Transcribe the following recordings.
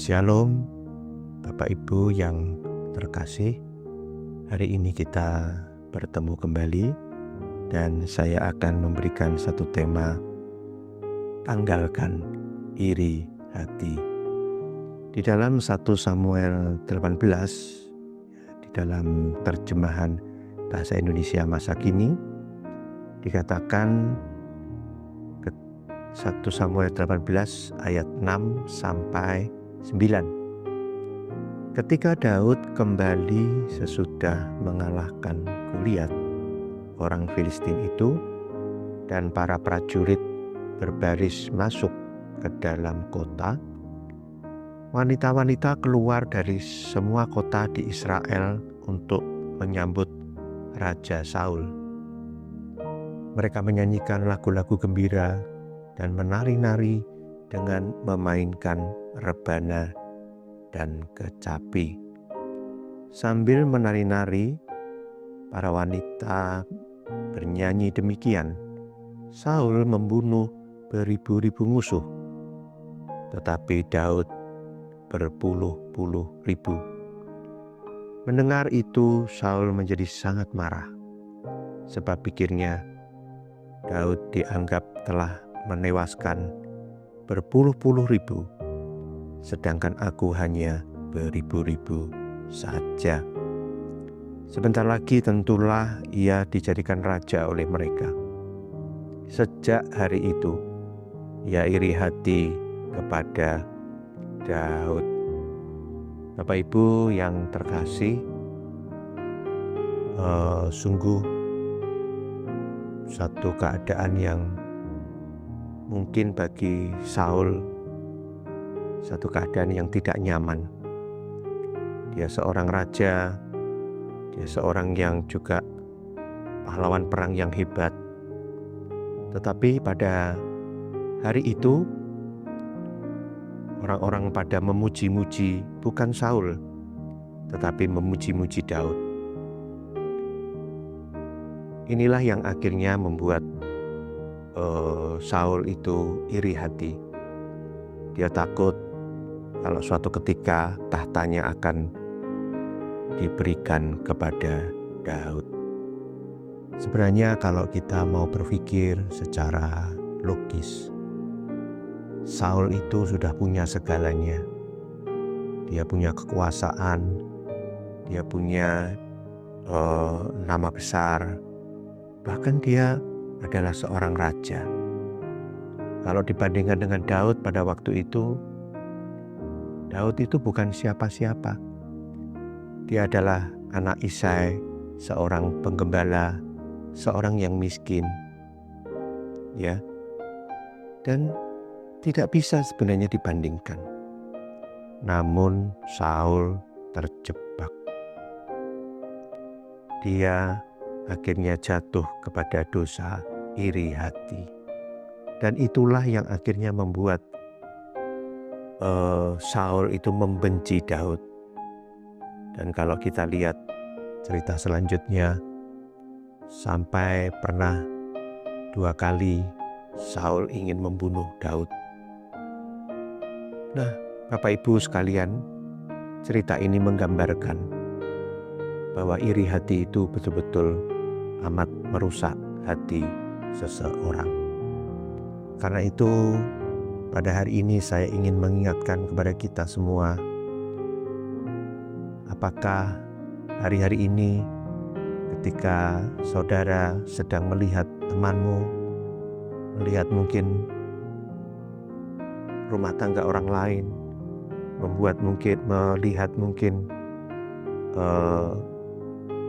Shalom, Bapak Ibu yang terkasih. Hari ini kita bertemu kembali dan saya akan memberikan satu tema, tanggalkan iri hati. Di dalam 1 Samuel 18, di dalam terjemahan bahasa Indonesia masa kini, dikatakan 1 Samuel 18 ayat 6 sampai 9. Ketika Daud kembali sesudah mengalahkan Goliat, orang Filistin itu, dan para prajurit berbaris masuk ke dalam kota, wanita-wanita keluar dari semua kota di Israel untuk menyambut Raja Saul. Mereka menyanyikan lagu-lagu gembira dan menari-nari dengan memainkan rebana dan kecapi. Sambil menari-nari, para wanita bernyanyi demikian, Saul membunuh beribu-ribu musuh, tetapi Daud berpuluh-puluh ribu. Mendengar itu, Saul menjadi sangat marah, sebab pikirnya Daud dianggap telah menewaskan berpuluh-puluh ribu, sedangkan aku hanya beribu-ribu saja. Sebentar lagi tentulah ia dijadikan raja oleh mereka. Sejak hari itu, ia iri hati kepada Daud. Bapak Ibu yang terkasih, sungguh satu keadaan yang mungkin bagi Saul satu keadaan yang tidak nyaman. Dia seorang raja, dia seorang yang juga pahlawan perang yang hebat. Tetapi pada hari itu, orang-orang pada memuji-muji bukan Saul, tetapi memuji-muji Daud. Inilah yang akhirnya membuat Saul itu iri hati. Dia takut kalau suatu ketika tahtanya akan diberikan kepada Daud. Sebenarnya kalau kita mau berpikir secara logis, Saul itu sudah punya segalanya. Dia punya kekuasaan, dia punya nama besar, bahkan dia adalah seorang raja. Kalau dibandingkan dengan Daud pada waktu itu, Daud itu bukan siapa-siapa. Dia adalah anak Isai, seorang penggembala, seorang yang miskin, ya, dan tidak bisa sebenarnya dibandingkan. Namun Saul terjebak. Dia akhirnya jatuh kepada dosa iri hati. Dan itulah yang akhirnya membuat Saul itu membenci Daud. Dan kalau kita lihat cerita selanjutnya, sampai pernah 2 kali Saul ingin membunuh Daud. Nah, Bapak Ibu sekalian, cerita ini menggambarkan bahwa iri hati itu betul-betul amat merusak hati seseorang. Karena itu, pada hari ini saya ingin mengingatkan kepada kita semua, apakah hari-hari ini ketika saudara sedang melihat temanmu, melihat mungkin rumah tangga orang lain, melihat mungkin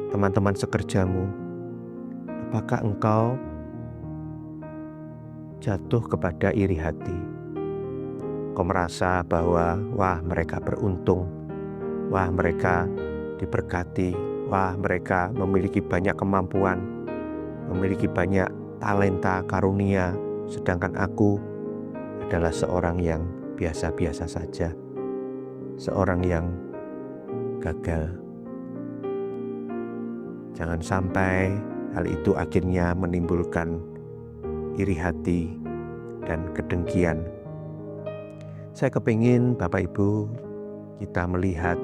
teman-teman sekerjamu, apakah engkau jatuh kepada iri hati? Kau merasa bahwa wah mereka beruntung, wah mereka diberkati, wah mereka memiliki banyak kemampuan, memiliki banyak talenta, karunia, sedangkan aku adalah seorang yang biasa-biasa saja, seorang yang gagal. Jangan sampai hal itu akhirnya menimbulkan iri hati dan kedengkian. Saya kepingin Bapak Ibu kita melihat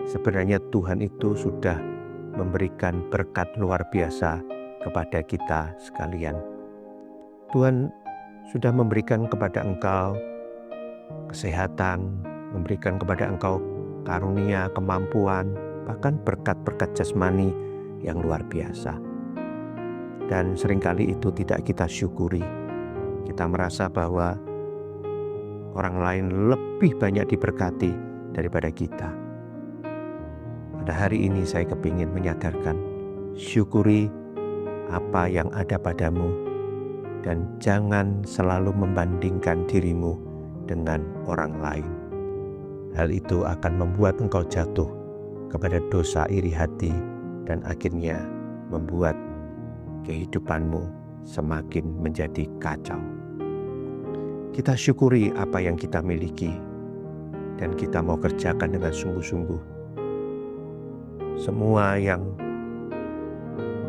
sebenarnya Tuhan itu sudah memberikan berkat luar biasa kepada kita sekalian. Tuhan sudah memberikan kepada engkau kesehatan, memberikan kepada engkau karunia, kemampuan, bahkan berkat-berkat jasmani yang luar biasa. Dan seringkali itu tidak kita syukuri. Kita merasa bahwa orang lain lebih banyak diberkati daripada kita. Pada hari ini saya kepingin menyadarkan, syukuri apa yang ada padamu dan jangan selalu membandingkan dirimu dengan orang lain. Hal itu akan membuat engkau jatuh kepada dosa iri hati dan akhirnya membuat kehidupanmu semakin menjadi kacau. Kita syukuri apa yang kita miliki dan kita mau kerjakan dengan sungguh-sungguh. Semua yang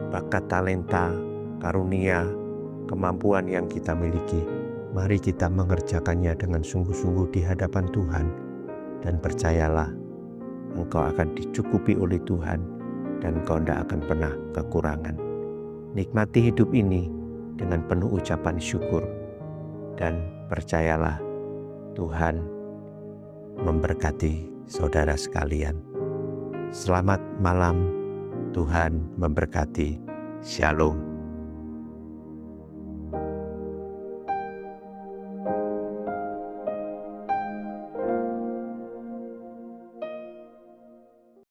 bakat, talenta, karunia, kemampuan yang kita miliki, mari kita mengerjakannya dengan sungguh-sungguh di hadapan Tuhan. Dan percayalah, engkau akan dicukupi oleh Tuhan dan engkau tidak akan pernah kekurangan. Nikmati hidup ini dengan penuh ucapan syukur dan percayalah Tuhan memberkati saudara sekalian. Selamat malam, Tuhan memberkati. Shalom.